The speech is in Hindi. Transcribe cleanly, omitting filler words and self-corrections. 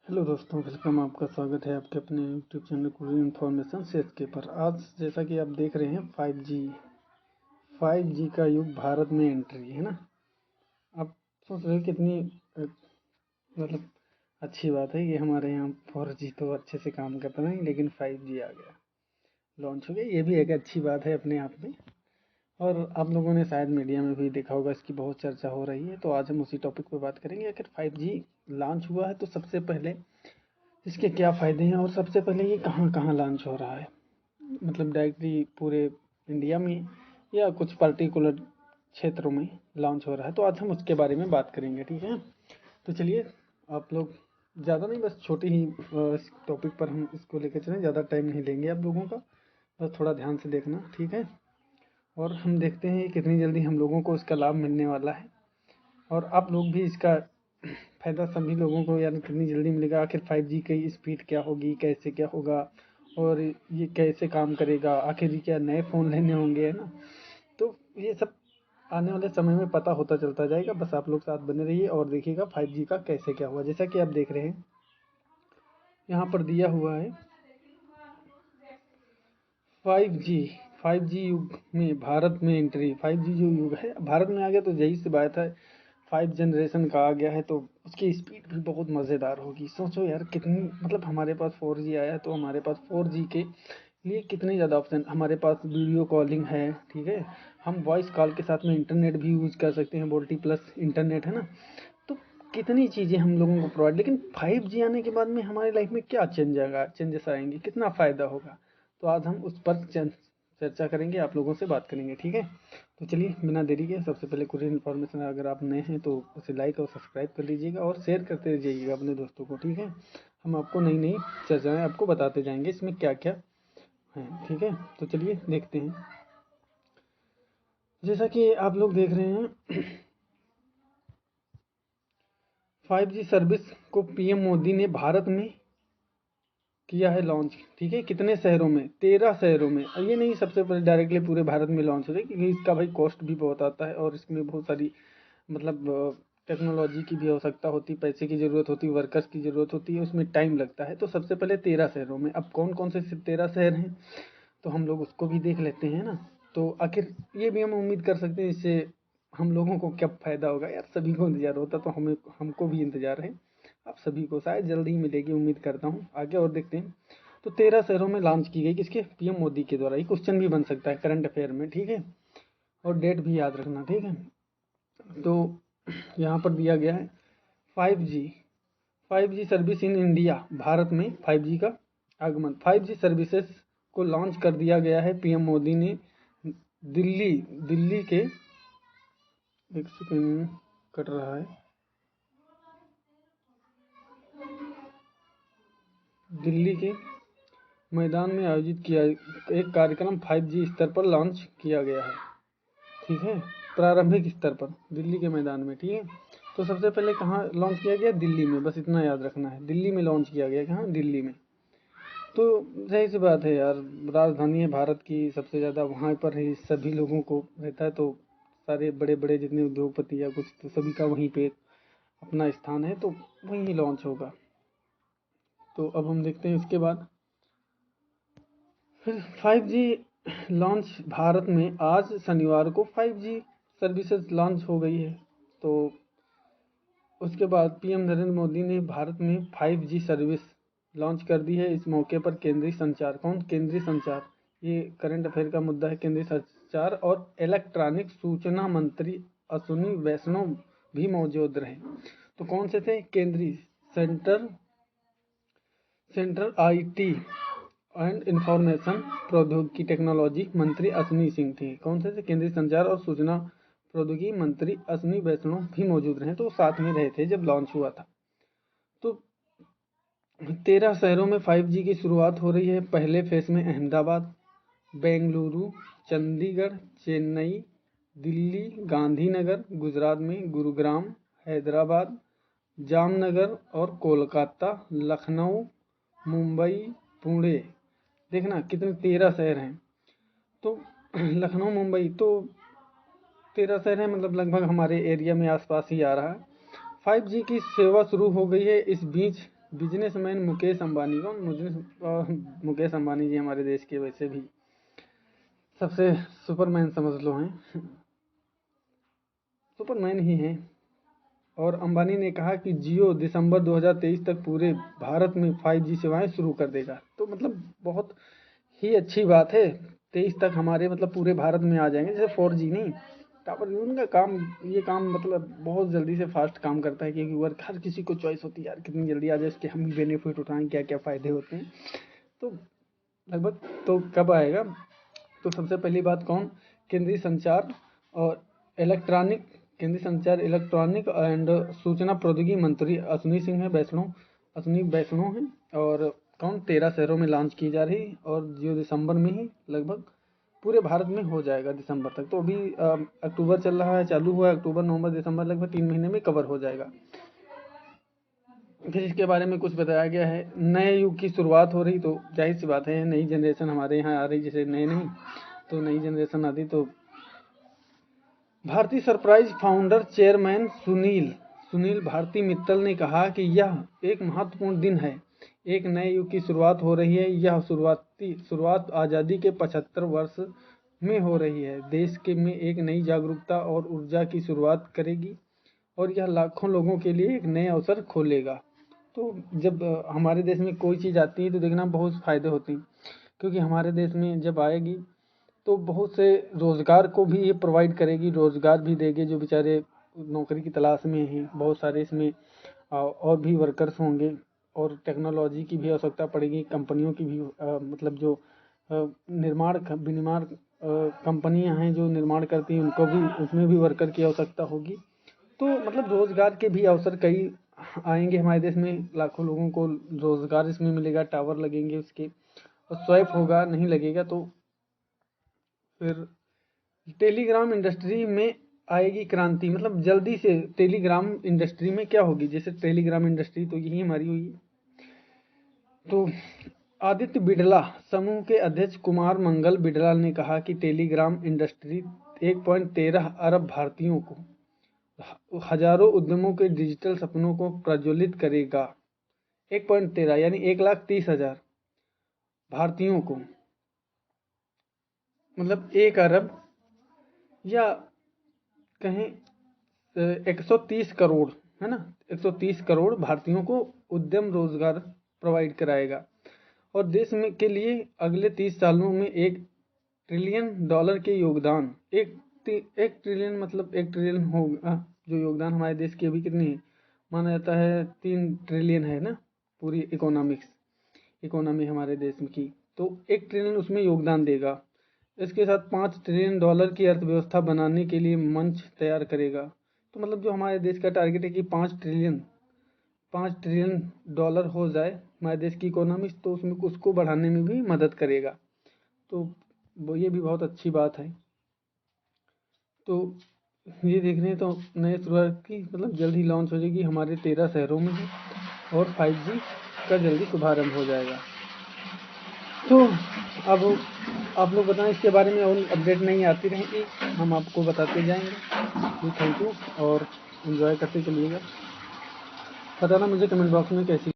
हेलो दोस्तों, वेलकम। आपका स्वागत है आपके अपने यूट्यूब चैनल कुरियन इन्फॉर्मेशन सेज के पर। आज जैसा कि आप देख रहे हैं 5G का युग भारत में एंट्री है ना। आप सोच रहे हो कितनी मतलब अच्छी बात है कि हमारे यहाँ 4G तो अच्छे से काम करता नहीं, लेकिन 5G आ गया, लॉन्च हो गया। ये भी एक अच्छी बात है अपने आप में। और आप लोगों ने शायद मीडिया में भी देखा होगा, इसकी बहुत चर्चा हो रही है। तो आज हम उसी टॉपिक पर बात करेंगे। अगर 5G लॉन्च हुआ है तो सबसे पहले इसके क्या फ़ायदे हैं और सबसे पहले ये कहाँ कहाँ लॉन्च हो रहा है, मतलब डायरेक्टली पूरे इंडिया में या कुछ पर्टिकुलर क्षेत्रों में लॉन्च हो रहा है। तो आज हम उसके बारे में बात करेंगे, ठीक है। तो चलिए, आप लोग ज़्यादा नहीं, बस छोटी ही इस टॉपिक पर हम इसको लेकर चलें। ज़्यादा टाइम नहीं लेंगे आप लोगों का, बस थोड़ा ध्यान से देखना, ठीक है। और हम देखते हैं कितनी जल्दी हम लोगों को इसका लाभ मिलने वाला है, और आप लोग भी इसका फ़ायदा सभी लोगों को यानी कितनी जल्दी मिलेगा। आखिर 5G की स्पीड क्या होगी, कैसे क्या होगा, और ये कैसे काम करेगा, आखिर ये क्या नए फ़ोन लेने होंगे, है ना। तो ये सब आने वाले समय में पता होता चलता जाएगा। बस आप लोग साथ बने रहिए और देखिएगा 5G का कैसे क्या हुआ। जैसा कि आप देख रहे हैं यहाँ पर दिया हुआ है 5G 5G युग में भारत में एंट्री। 5G जो युग है भारत में आ गया, तो यही सी बात है, 5 जनरेशन का आ गया है तो उसकी स्पीड भी बहुत मज़ेदार होगी। सोचो यार कितनी, मतलब हमारे पास 4G आया है तो हमारे पास 4G के लिए कितने ज़्यादा ऑप्शन। हमारे पास वीडियो कॉलिंग है, ठीक है। हम वॉइस कॉल के साथ में इंटरनेट भी यूज़ कर सकते हैं, वोल्टी प्लस इंटरनेट, है ना। तो कितनी चीज़ें हम लोगों को प्रोवाइड। लेकिन 5G आने के बाद में हमारी लाइफ में क्या चेंजेस आएंगे, कितना फ़ायदा होगा, तो आज हम उस पर चर्चा करेंगे, आप लोगों से बात करेंगे, ठीक है। तो चलिए बिना देरी के, सबसे पहले कुछ इन्फॉर्मेशन, अगर आप नए हैं तो उसे लाइक और सब्सक्राइब कर लीजिएगा और शेयर करते रहिएगा अपने दोस्तों को, ठीक है। हम आपको नई नई चर्चाएँ आपको बताते जाएंगे इसमें क्या क्या है, ठीक है। तो चलिए देखते हैं। जैसा कि आप लोग देख रहे हैं 5G सर्विस को पीएम मोदी ने भारत में किया है लॉन्च, ठीक है। कितने शहरों में? 13 शहरों में। और ये नहीं सबसे पहले डायरेक्टली पूरे भारत में लॉन्च हो रही है, क्योंकि इसका भाई कॉस्ट भी बहुत आता है और इसमें बहुत सारी मतलब टेक्नोलॉजी की भी आवश्यकता होती, पैसे की ज़रूरत होती, वर्कर्स की ज़रूरत होती है, उसमें टाइम लगता है। तो सबसे पहले 13 शहरों में। अब कौन कौन से 13 शहर हैं, तो हम लोग उसको भी देख लेते हैं ना। तो आखिर ये भी हम उम्मीद कर सकते हैं इससे हम लोगों को क्या फ़ायदा होगा। यार सभी को इंतज़ार होता, तो हमें हमको भी इंतज़ार है। आप सभी को शायद जल्द ही मिलेगी, उम्मीद करता हूँ। आगे और देखते हैं। तो 13 शहरों में लॉन्च की गई, किसके? पीएम मोदी के द्वारा। ये क्वेश्चन भी बन सकता है करंट अफेयर में, ठीक है। और डेट भी याद रखना, ठीक है। तो यहाँ पर दिया गया है 5G 5G service in India. Bharat में 5G का आगमन, 5G सर्विसेज को लॉन्च कर दिया गया है पीएम मोदी ने। दिल्ली दिल्ली के, एक सेकेंड कट रहा है, दिल्ली के मैदान में आयोजित किया एक कार्यक्रम 5G स्तर पर लॉन्च किया गया है, ठीक है। प्रारंभिक स्तर पर दिल्ली के मैदान में, ठीक है। तो सबसे पहले कहाँ लॉन्च किया गया? दिल्ली में, बस इतना याद रखना है। दिल्ली में लॉन्च किया गया, कहाँ? दिल्ली में। तो सही सी बात है यार, राजधानी है भारत की, सबसे ज़्यादा वहाँ पर ही सभी लोगों को रहता है। तो सारे बड़े बड़े जितने उद्योगपति या कुछ, तो सभी का वहीं पे अपना स्थान है, तो वहीं लॉन्च होगा। तो अब हम देखते हैं इसके बाद फिर 5G लॉन्च भारत में। आज शनिवार को 5G सर्विसेज लॉन्च हो गई है। तो उसके बाद पीएम नरेंद्र मोदी ने भारत में 5G सर्विस लॉन्च कर दी है। इस मौके पर केंद्रीय संचार, कौन? केंद्रीय संचार, ये करंट अफेयर का मुद्दा है। केंद्रीय संचार और इलेक्ट्रॉनिक सूचना मंत्री अश्विनी वैष्णव भी मौजूद रहे। तो कौन से थे? केंद्रीय सेंट्रल आईटी एंड इंफॉर्मेशन प्रौद्योगिकी टेक्नोलॉजी मंत्री अश्विनी सिंह थे। कौन से थे? केंद्रीय संचार और सूचना प्रौद्योगिकी मंत्री अश्विनी वैष्णव भी मौजूद रहे। तो साथ में रहे थे जब लॉन्च हुआ था। तो 13 शहरों में 5G की शुरुआत हो रही है। पहले फेज में अहमदाबाद, बेंगलुरु, चंडीगढ़, चेन्नई, दिल्ली, गांधीनगर, गुजरात में गुरुग्राम, हैदराबाद, जामनगर और कोलकाता, लखनऊ, मुंबई, पुणे। देखना कितने 13 शहर हैं। तो लखनऊ, मुंबई, तो 13 शहर हैं, मतलब लगभग हमारे एरिया में आसपास ही आ रहा है। 5G की सेवा शुरू हो गई है। इस बीच बिजनेसमैन मुकेश अंबानी को मुकेश अंबानी जी हमारे देश के वैसे भी सबसे सुपरमैन समझ लो हैं, सुपरमैन ही हैं। और अंबानी ने कहा कि जियो दिसंबर 2023 तक पूरे भारत में 5G सेवाएं शुरू कर देगा। तो मतलब बहुत ही अच्छी बात है, 23 तक हमारे मतलब पूरे भारत में आ जाएंगे। जैसे 4G नहीं, टावर उनका काम, ये काम मतलब बहुत जल्दी से फास्ट काम करता है, क्योंकि वर्क हर किसी को चॉइस होती है यार कितनी जल्दी आ जाए, इसके हम भी बेनिफिट उठाएं, क्या क्या फ़ायदे होते हैं। तो लगभग तो कब आएगा, तो सबसे पहली बात कौन, केंद्रीय संचार और इलेक्ट्रॉनिक केंद्रीय संचार इलेक्ट्रॉनिक एंड सूचना प्रौद्योगिकी मंत्री अश्विनी सिंह है, अश्विनी वैष्णव है। और कौन, 13 शहरों में लॉन्च की जा रही, और जो दिसंबर में ही लगभग पूरे भारत में हो जाएगा दिसंबर तक। तो अभी अक्टूबर चल रहा है, चालू हुआ है, अक्टूबर नवंबर दिसंबर लगभग 3 महीने में कवर हो जाएगा। फिर इसके बारे में कुछ बताया गया है, नए युग की शुरुआत हो रही, तो जाहिर सी बात है नई जनरेशन हमारे यहाँ आ रही, जैसे नए नहीं तो नई जनरेशन आती। तो भारतीय enterprises founder chairman Sunil Bharti Mittal ने कहा कि यह एक महत्वपूर्ण दिन है, एक नए युग की शुरुआत हो रही है। यह शुरुआत आज़ादी के 75 वर्ष में हो रही है, देश के में एक नई जागरूकता और ऊर्जा की शुरुआत करेगी, और यह लाखों लोगों के लिए एक नए अवसर खोलेगा। तो जब हमारे देश में कोई चीज़ आती है तो देखना बहुत फ़ायदे होते हैं, क्योंकि हमारे देश में जब आएगी तो बहुत से रोज़गार को भी ये प्रोवाइड करेगी, रोज़गार भी देगी जो बेचारे नौकरी की तलाश में हैं। बहुत सारे इसमें और भी वर्कर्स होंगे, और टेक्नोलॉजी की भी आवश्यकता पड़ेगी, कंपनियों की भी मतलब जो निर्माण कंपनियां हैं जो निर्माण करती हैं उनको भी, उसमें भी वर्कर की आवश्यकता होगी। तो मतलब रोज़गार के भी अवसर कई आएंगे हमारे देश में, लाखों लोगों को रोज़गार इसमें मिलेगा, टावर लगेंगे उसके, और स्वैप होगा, नहीं लगेगा। तो फिर टेलीग्राम इंडस्ट्री में आएगी क्रांति, मतलब जल्दी से टेलीग्राम इंडस्ट्री में क्या होगी, जैसे टेलीग्राम इंडस्ट्री तो यही हमारी हुई। तो आदित्य बिड़ला समूह के अध्यक्ष कुमार मंगल बिड़ला ने कहा कि टेलीग्राम इंडस्ट्री 1.13 अरब भारतीयों को, हजारों उद्यमों के डिजिटल सपनों को प्रज्वलित करेगा। 1.13 यानी 1,30,000 भारतीयों को, मतलब 1 अरब या कहें 130 करोड़, है ना, 130 करोड़ भारतीयों को उद्यम रोजगार प्रोवाइड कराएगा, और देश में के लिए अगले 30 सालों में $1 ट्रिलियन के योगदान, एक ट्रिलियन मतलब 1 ट्रिलियन होगा जो योगदान हमारे देश की अभी कितनी है, माना जाता है 3 ट्रिलियन है ना, पूरी इकोनॉमी हमारे देश की, तो 1 ट्रिलियन उसमें योगदान देगा। इसके साथ $5 ट्रिलियन की अर्थव्यवस्था बनाने के लिए मंच तैयार करेगा। तो मतलब जो हमारे देश का टारगेट है कि $5 ट्रिलियन हो जाए हमारे देश की इकोनॉमी, तो उसमें उसको बढ़ाने में भी मदद करेगा। तो वो ये भी बहुत अच्छी बात है। तो ये देख रहे हैं, तो नए शुरुआत की मतलब जल्द ही लॉन्च हो जाएगी हमारे 13 शहरों में है, और 5G का जल्दी शुभारंभ हो जाएगा। तो अब आप लोग बताएं इसके बारे में, और अपडेट नहीं आती रहेंगी, हम आपको बताते जाएंगे। थैंक यू, और एंजॉय करते चलिएगा। बताना मुझे कमेंट बॉक्स में कैसी